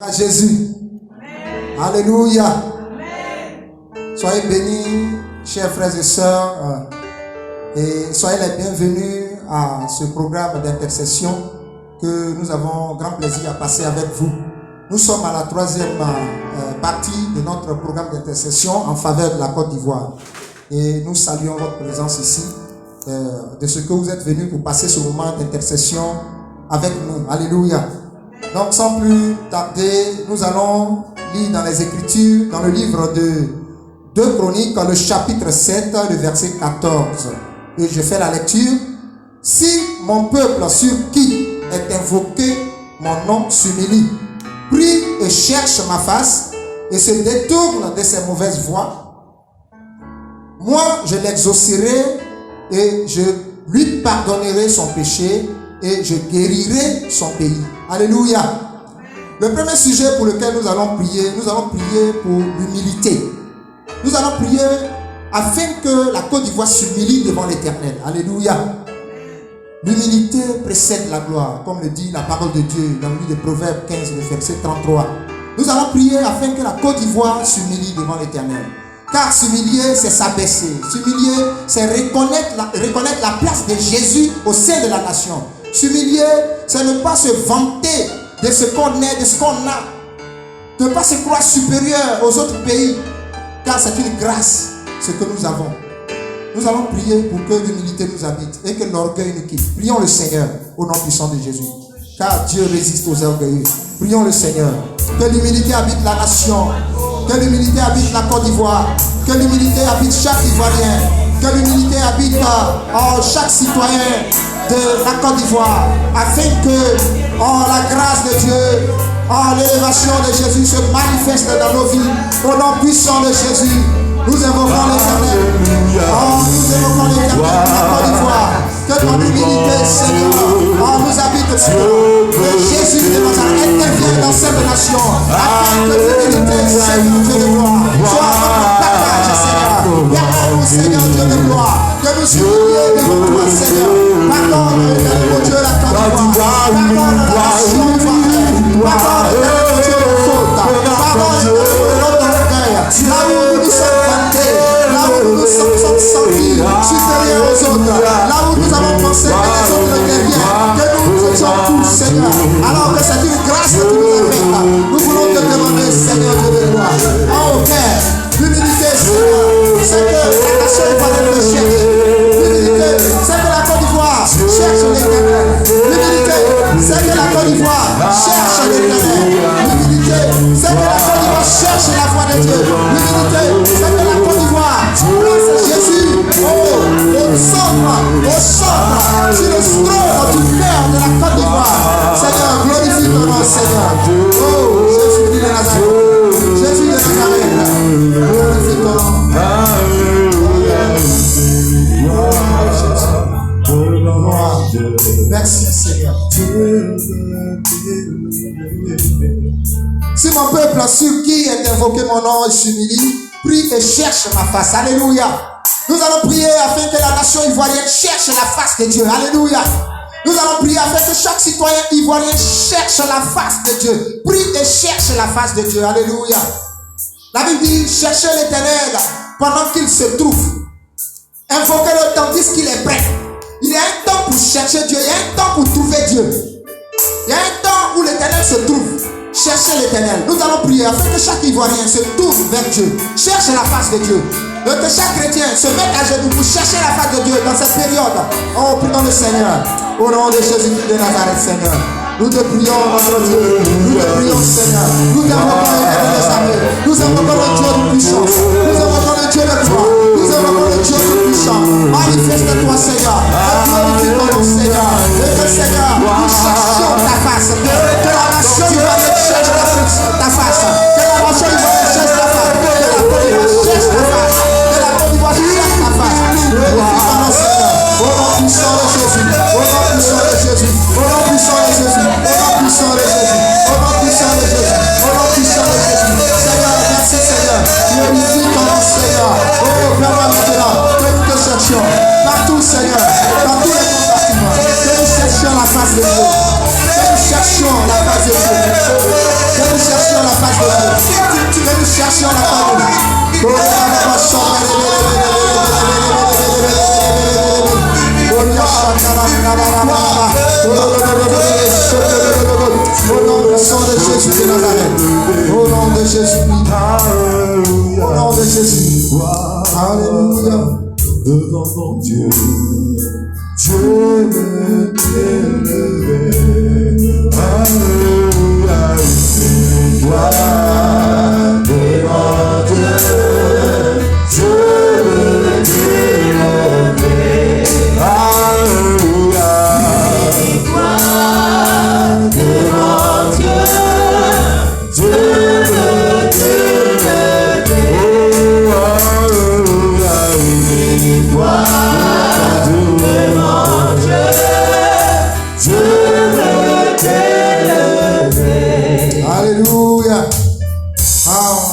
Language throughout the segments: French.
À Jésus. Amen. Alléluia. Amen. Soyez bénis, chers frères et sœurs, et soyez les bienvenus à ce programme d'intercession que nous avons grand plaisir à passer avec vous. Nous sommes à la troisième partie de notre programme d'intercession en faveur de la Côte d'Ivoire. Et nous saluons votre présence ici, de ce que vous êtes venus pour passer ce moment d'intercession avec nous. Alléluia. Donc sans plus tarder, nous allons lire dans les Écritures, dans le livre de 2 Chroniques, le chapitre 7, le verset 14. Et je fais la lecture. Si mon peuple sur qui est invoqué mon nom s'humilie, prie et cherche ma face et se détourne de ses mauvaises voies, moi je l'exaucerai et je lui pardonnerai son péché et je guérirai son pays. Alléluia. Le premier sujet pour lequel nous allons prier pour l'humilité. Nous allons prier afin que la Côte d'Ivoire s'humilie devant l'Éternel. Alléluia. L'humilité précède la gloire, comme le dit la parole de Dieu dans le livre de Proverbes 15, le verset 33. Nous allons prier afin que la Côte d'Ivoire s'humilie devant l'Éternel. Car s'humilier, c'est s'abaisser. S'humilier, c'est reconnaître la place de Jésus au sein de la nation. S'humilier, c'est ne pas se vanter de ce qu'on est, de ce qu'on a. Ne pas se croire supérieur aux autres pays. Car c'est une grâce, ce que nous avons. Nous allons prier pour que l'humilité nous habite et que l'orgueil nous quitte. Prions le Seigneur au nom puissant de Jésus. Car Dieu résiste aux orgueilleux. Prions le Seigneur. Que l'humilité habite la nation. Que l'humilité habite la Côte d'Ivoire. Que l'humilité habite chaque Ivoirien. Que l'humilité habite chaque citoyen de la Côte d'Ivoire. Afin que la grâce de Dieu, l'élévation de Jésus se manifeste dans nos vies. Au nom puissant de Jésus. Nous évoquons l'Éternel. Nous évoquons l'Éternel de la Côte d'Ivoire. Que ton humilité, Seigneur, nous habite, Seigneur. Que Jésus de Nazareth intervienne dans cette nation. Afin que l'humilité, Seigneur Dieu de gloire, soit notre partage, Seigneur. Pardonne-nous, Seigneur Dieu de gloire. Que nous humilions devant toi, Seigneur. Pardonne, mon Dieu, la Côte d'Ivoire. Pardonne la nation ivoirienne. Pardonne, mon Dieu, nos fautes. Pardonne, notre orgueil. Là où nous sommes vantés, là où nous sommes sentis supérieurs aux autres, là où nous avons pensé que les autres n'étaient rien, que nous étions tous, Seigneur, alors que c'est une grâce que tu nous as faite. Nous voulons te demander, Seigneur Dieu de gloire. Oh Père, l'humilité, Seigneur, c'est que la nation ivoirienne te cherche. L'humilité, c'est que la Côte d'Ivoire cherche l'Éternel. L'humilité, c'est que la Côte d'Ivoire cherche l'Éternel. L'humilité, c'est que la Côte d'Ivoire cherche la foi de Dieu. L'humilité, c'est que la Côte d'Ivoire place Jésus au centre, sur le trône du cœur de la Côte d'Ivoire. Seigneur, glorifie ton nom, Seigneur. Oh, Jésus de Nazareth. Jésus de Nazareth. Glorifie ton nom. Merci, Seigneur. Si mon peuple sur qui est invoqué mon nom s'humilie, prie et cherche ma face. Alléluia. Nous allons prier afin que la nation ivoirienne cherche la face de Dieu. Alléluia. Nous allons prier afin que chaque citoyen ivoirien cherche la face de Dieu. Prie et cherche la face de Dieu. Alléluia. La Bible dit, cherchez l'Éternel pendant qu'il se trouve. Invoquez-le tandis qu'il est prêt. Il y a un temps pour chercher Dieu. Il y a un temps pour trouver Dieu. Il y a un temps où l'Éternel se trouve. Cherchez l'Éternel. Nous allons prier afin que chaque Ivoirien se tourne vers Dieu. Cherche la face de Dieu. Que chaque chrétien se mette à genoux pour chercher la face de Dieu dans cette période. Oh, prions le Seigneur. Au nom de Jésus-Christ de Nazareth, Seigneur. Nous te prions, notre Dieu. Nous te prions, Seigneur. Nous invoquons l'Éternel des armées. Nous invoquons le Dieu de puissance. Nous invoquons le Dieu de gloire. Nous invoquons le Dieu de puissant. Manifeste-toi, Seigneur. Glorifie ton nom, Seigneur. Et que, Seigneur, nous cherchions ta face. Que la nation ivoirienne cherche ta face. Que la nation ivoirienne cherche ta face. Que la Côte d'Ivoire cherche ta face. Que la Côte d'Ivoire cherche ta face. Glorifie ton nom, Seigneur. Au nom puissant de Jésus. Au nom puissant de Jésus. Au nom puissant de Jésus. Au nom puissant de Jésus. Au nom puissant Dieu, Dieu de t'élever. Alléluia, c'est toi, devant Dieu, Dieu de t'élever. Alléluia, c'est toi, devant Dieu, Dieu de t'élever. Oh, alléluia, c'est toi, devant Dieu, Dieu de t'élever. Alléluia.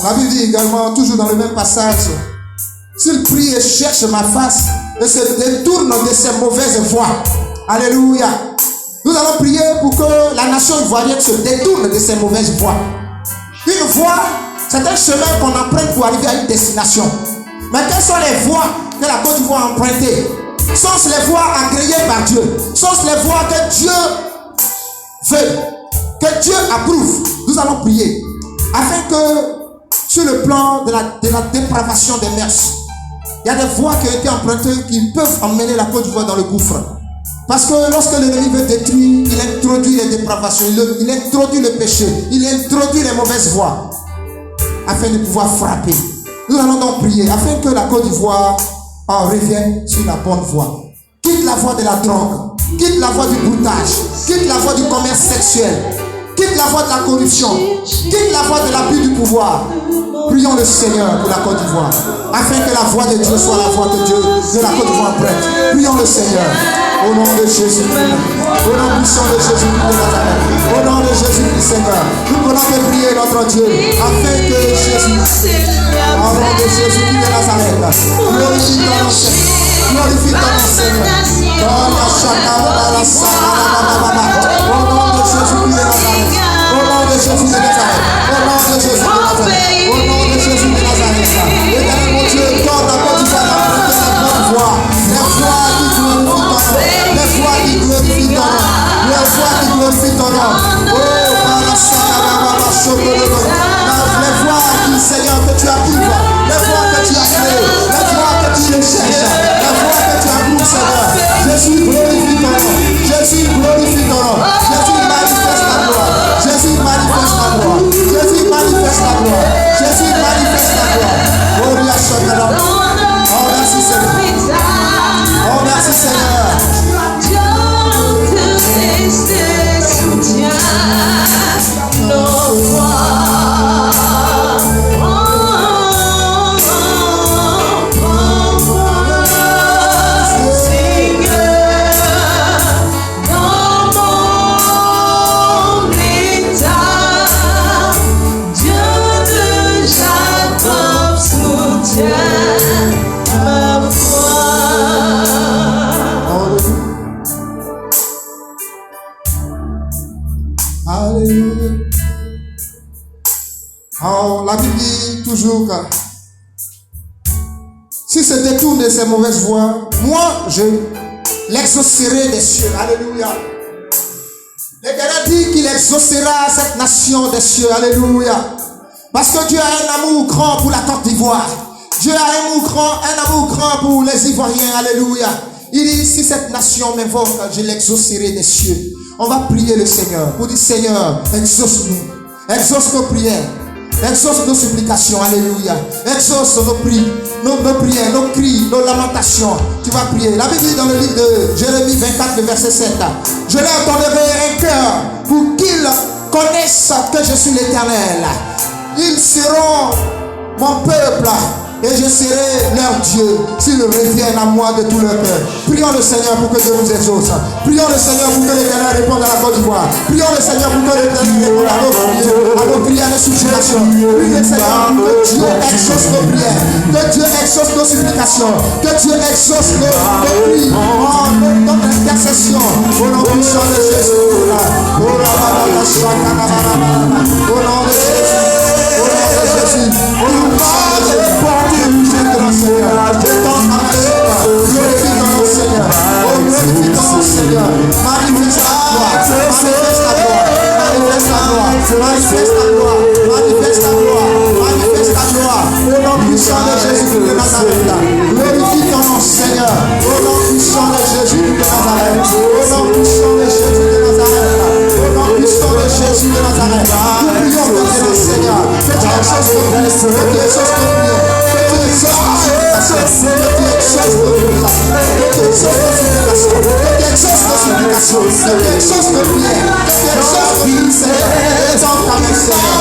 La Bible dit également, toujours dans le même passage, s'il prie et cherche ma face et se détourne de ses mauvaises voies. Alléluia. Nous allons prier pour que la nation ivoirienne se détourne de ses mauvaises voies. Une voie, c'est un chemin qu'on emprunte pour arriver à une destination. Mais quelles sont les voies que la Côte d'Ivoire a empruntées? Sont-ce les voies agréées par Dieu? Sont-ce les voies que Dieu veut, que Dieu approuve? Nous allons prier afin que sur le plan de la dépravation des mœurs, il y a des voies qui ont été empruntées qui peuvent emmener la Côte d'Ivoire dans le gouffre. Parce que lorsque l'ennemi veut détruire, il introduit les dépravations, il introduit le péché, il introduit les mauvaises voies afin de pouvoir frapper. Nous allons donc prier afin que la Côte d'Ivoire revienne sur la bonne voie. Quitte la voie de la drogue, quitte la voie du broutage, quitte la voie du commerce sexuel, quitte la voie de la corruption, quitte la voie de l'abus du pouvoir. Prions le Seigneur pour la Côte d'Ivoire, afin que la voie de Dieu soit la voie que Dieu de la Côte d'Ivoire prête. Prions le Seigneur. Au nom de Jésus, au nom puissant de Jésus de Nazareth, au nom de Jésus Seigneur, nous voulons te prier notre Dieu, afin que Jésus, au nom de Jésus de Nazareth, glorifie ton nom, Seigneur, glorifie ton nom, Seigneur. Au nom de Jésus de Nazareth, au nom de Jésus de Nazareth, au nom de Jésus de Nazareth, au nom de Jésus de Nazareth. Éternel mon Dieu, donne la Côte d'Ivoire d'emprunter la bonne voie, les voies qui glorifient ton nom, les voies qui glorifient ton nom. Oh, les voies qui, Seigneur, que tu appuies, les voies que tu as créées, les voies que tu recherches, les voies que tu approuves, Seigneur. Jésus glorifie ton nom, Jésus glorifie ton nom, Jésus manifeste ta gloire, Jésus manifeste ta gloire, Jésus manifeste ta gloire, Jésus manifeste ta gloire. Oh, oh, merci Seigneur. Oh, merci Seigneur. La Bible dit toujours que s'il se détourne de ses mauvaises voies, moi je l'exaucerai des cieux. Alléluia. L'Éternel dit qu'il exaucera cette nation des cieux. Alléluia. Parce que Dieu a un amour grand pour la Côte d'Ivoire. Dieu a un amour grand pour les Ivoiriens. Alléluia. Il dit, si cette nation m'invoque, je l'exaucerai des cieux. On va prier le Seigneur pour dire, Seigneur, exauce-nous. Exauce nos prières. Exauce nos supplications, alléluia. Exauce nos prières, nos cris, nos lamentations. Tu vas prier. La Bible dit dans le livre de Jérémie 24, verset 7. Je leur donnerai un cœur pour qu'ils connaissent que je suis l'Éternel. Ils seront mon peuple et je serai leur Dieu s'ils reviennent à moi de tout leur cœur. Prions le Seigneur pour que Dieu nous exauce. Prions le Seigneur pour que l'Éternel réponde à la Côte d'Ivoire. Prions le Seigneur pour que l'Éternel réponde à nos prières de supplication. Prions le Seigneur pour que Dieu exauce nos prières, que Dieu exauce nos supplications, que Dieu exauce nos cris, notre intercession. Au nom puissant de Jésus. Au nom de Jésus. Au nom de Jésus. Au nom de Jésus. Seigneur, manifeste ta gloire, au nom puissant de Jésus de Nazareth. Glorifie ton nom, Seigneur. Nazareth. Nous prions maintenant, Seigneur, que tu exauces nos prières, que tu exauces nos prières, que tu exauces nos supplications, que tu exauces nos supplications, que tu exauces nos supplications, que tu exauces nos prières, que tu exauces nos prières, Seigneur. Exauce ta main, Seigneur.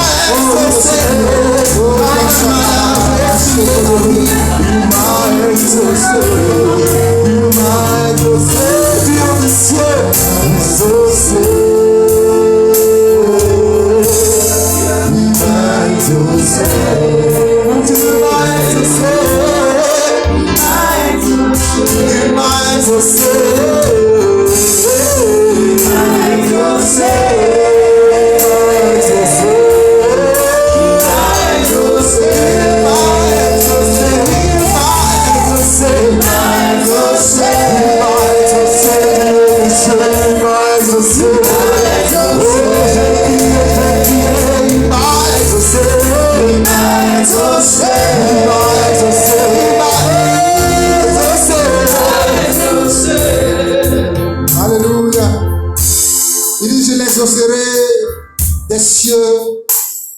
Des cieux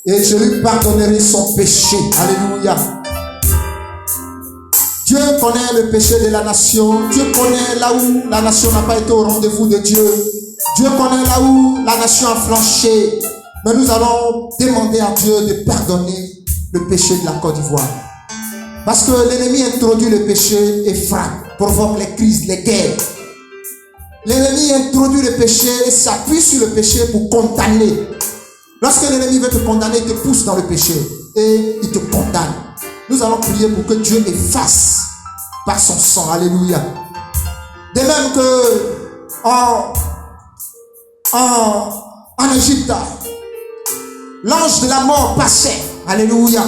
et je lui pardonnerai son péché. Alléluia. Dieu connaît le péché de la nation. Dieu connaît là où la nation n'a pas été au rendez-vous de Dieu. Dieu connaît là où la nation a flanché. Mais nous allons demander à Dieu de pardonner le péché de la Côte d'Ivoire. Parce que l'ennemi introduit le péché et frappe, provoque les crises, les guerres. L'ennemi introduit le péché et s'appuie sur le péché pour condamner. Lorsque l'ennemi veut te condamner, il te pousse dans le péché et il te condamne. Nous allons prier pour que Dieu efface par son sang. Alléluia. De même que en Égypte, l'ange de la mort passait. Alléluia.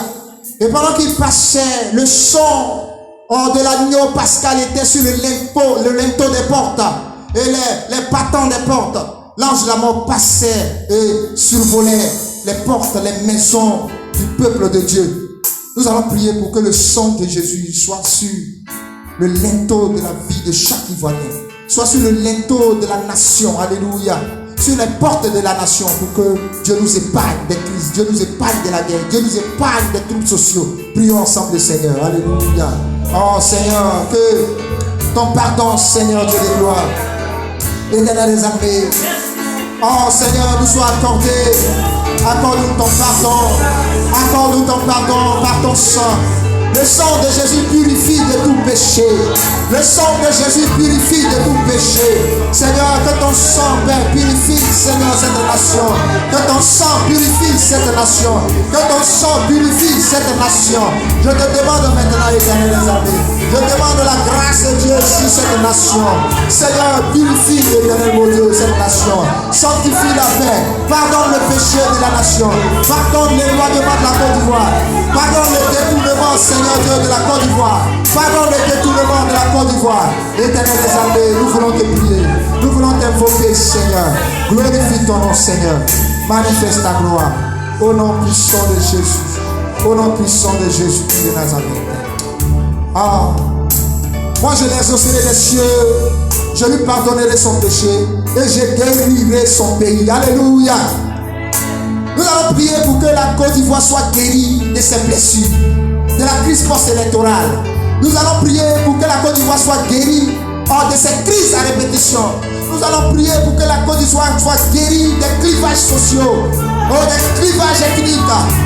Et pendant qu'il passait, le sang de l'agneau pascal était sur le linteau des portes et les battants des portes. L'ange de la mort passait et survolait les portes, les maisons du peuple de Dieu. Nous allons prier pour que le sang de Jésus soit sur le linteau de la vie de chaque Ivoirien, soit sur le linteau de la nation. Alléluia. Sur les portes de la nation, pour que Dieu nous épargne des crises, Dieu nous épargne de la guerre, Dieu nous épargne des troubles sociaux. Prions ensemble le Seigneur. Alléluia. Oh Seigneur, que ton pardon, Seigneur Dieu de gloire, Éternel des armées, oh Seigneur, nous soit accordé. Accorde-nous ton pardon. Accorde-nous ton pardon par ton sang. Le sang de Jésus purifie de tout péché. Le sang de Jésus purifie de tout péché. Seigneur, que ton sang, Père, purifie, Seigneur, cette nation. Que ton sang purifie cette nation. Que ton sang purifie cette nation. Je te demande maintenant, Éternel des armées, je demande la grâce de Dieu sur cette nation. Seigneur, purifie, Éternel mon Dieu, cette nation. Sanctifie la paix. Pardonne le péché de la nation. Pardonne l'éloignement de la Côte d'Ivoire. Pardonne le détournement, Seigneur Dieu, de la Côte d'Ivoire. Pardonne le détournement de la Côte d'Ivoire. Éternel des armées, nous voulons te prier. Nous voulons t'invoquer, Seigneur. Glorifie ton nom, Seigneur. Manifeste ta gloire. Au nom puissant de Jésus. Au nom puissant de Jésus de Nazareth. Ah, moi je l'exaucerai des cieux. Je lui pardonnerai son péché et je guérirai son pays. Alléluia. Nous allons prier pour que la Côte d'Ivoire soit guérie de ses blessures, de la crise post-électorale. Nous allons prier pour que la Côte d'Ivoire soit guérie de ces crises à répétition. Nous allons prier pour que la Côte d'Ivoire soit guérie des clivages sociaux, des clivages ethniques.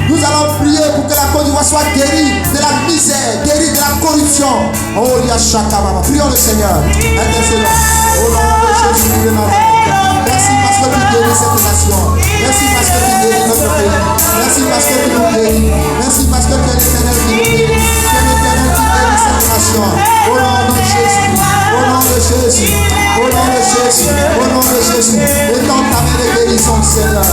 Nous allons prier pour que la Côte d'Ivoire soit guérie de la misère, guérie de la corruption. Oh, Yashakababa. Prions le Seigneur. Intercédons. Au nom de Jésus de Nazareth. Merci parce que tu guéris cette nation. Merci parce que tu guéris notre pays. Merci parce que tu nous guéris. Merci parce que tu es l'Éternel qui nous guérit. Tu es l'Éternel qui guérit cette nation. Au nom de Jésus. Au nom de Jésus. Au nom de Jésus. Au nom de Jésus. Étends ta main de guérison, Seigneur.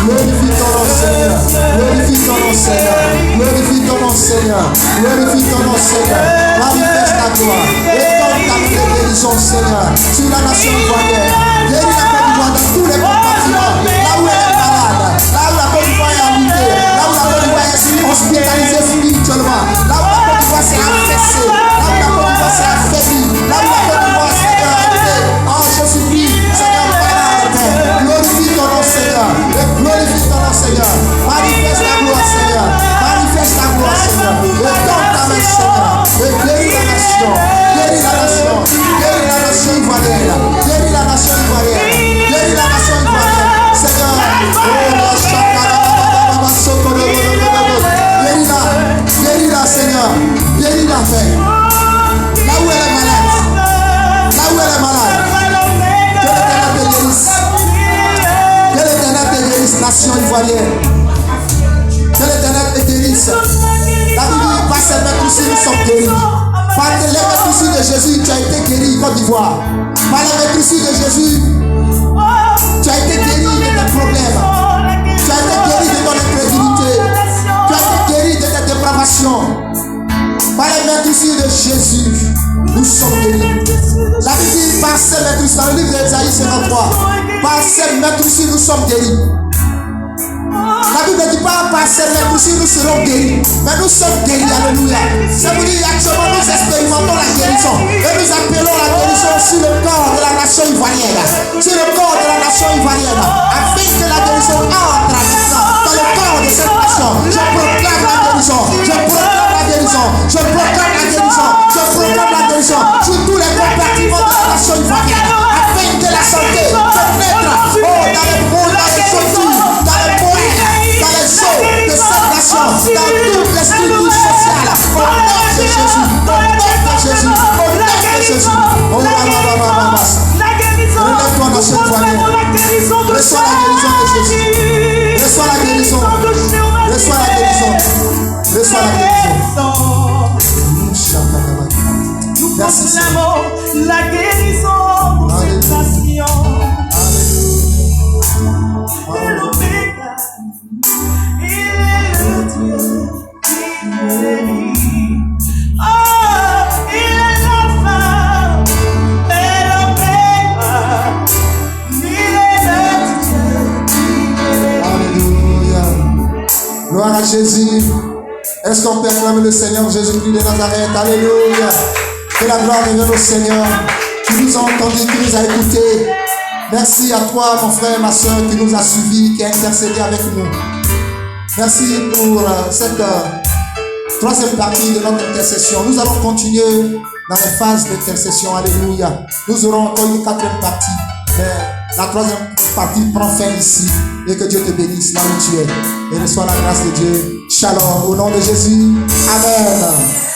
Glorifie ton nom, Seigneur. Glorifie ton nom, Seigneur. Glorifie ton nom, Seigneur. Glorifie ton nom, Seigneur. Manifeste ta gloire. Étends ta main de guérison, Seigneur, sur la nation ivoirienne. Guéris la Côte d'Ivoire dans tous les compartiments. Là où elle est malade. Là où la Côte d'Ivoire est habitée. Là où la Côte d'Ivoire est hospitalisée spirituellement. Là où la Côte d'Ivoire s'est affaissée. Là où la Côte d'Ivoire s'est affaiblie. Là où la Côte d'Ivoire s'est arrêtée. Oh Jésus-Christ, Seigneur, Père, glorifie ton nom, Seigneur. Et glorifie ton nom, sommes guéris. Par les maîtrises de Jésus, tu as été guéri, Côte d'Ivoire. Par les maîtrises de Jésus, tu as été guéri de tes problèmes. Tu as été guéri de ton incrédulité. Tu as été guéri de tes dépravations. Par les maîtrises de Jésus, nous sommes guéris. La Bible dit par ces maîtrises, dans le livre d'Ésaïe 53, par ces maîtrises, nous sommes guéris. La Bible ne dit pas par ces maîtrises, nous serons guéris. Mais nous sommes guéris, alléluia. C'est pour dire actuellement nous expérimentons la guérison. Et nous appelons la guérison sur le corps de la nation ivoirienne. Sur le corps de la nation ivoirienne. Afin que la guérison entre dans le corps de cette nation. Je proclame la guérison. Je proclame la guérison. Je proclame la guérison. Je proclame la guérison sur tous les compartiments de la nation ivoirienne. Afin que la santé pénètre dans les boules, dans les chaussures, dans les poètes, dans les eaux de cette nation, dans toutes les structures sociales. Au nom de Jésus. Au nom de Jésus. Au nom de Jésus. Oh, relève-toi dans cette famille. Reçois la guérison de Jésus. Reçois la guérison. Reçois la guérison. Reçois la guérison. Nous Merci, proclamons la guérison pour cette nation. L'Oméga, il est le Dieu qui guérit. Oh, il est l'Alpha et l'Oméga, il est le Dieu qui guérit. Alléluia. Gloire à Jésus. Est-ce qu'on peut acclamer le Seigneur Jésus-Christ de Nazareth? Alléluia. Que la gloire revienne au Seigneur qui nous a entendus, qui nous a écoutés. Merci à toi, mon frère, ma soeur, qui nous a suivis, qui a intercédé avec nous. Merci pour cette troisième partie de notre intercession. Nous allons continuer dans les phases d'intercession. Alléluia. Nous aurons encore une quatrième partie. Mais la troisième partie prend fin ici. Et que Dieu te bénisse là où tu es. Et reçois la grâce de Dieu. Shalom. Au nom de Jésus. Amen.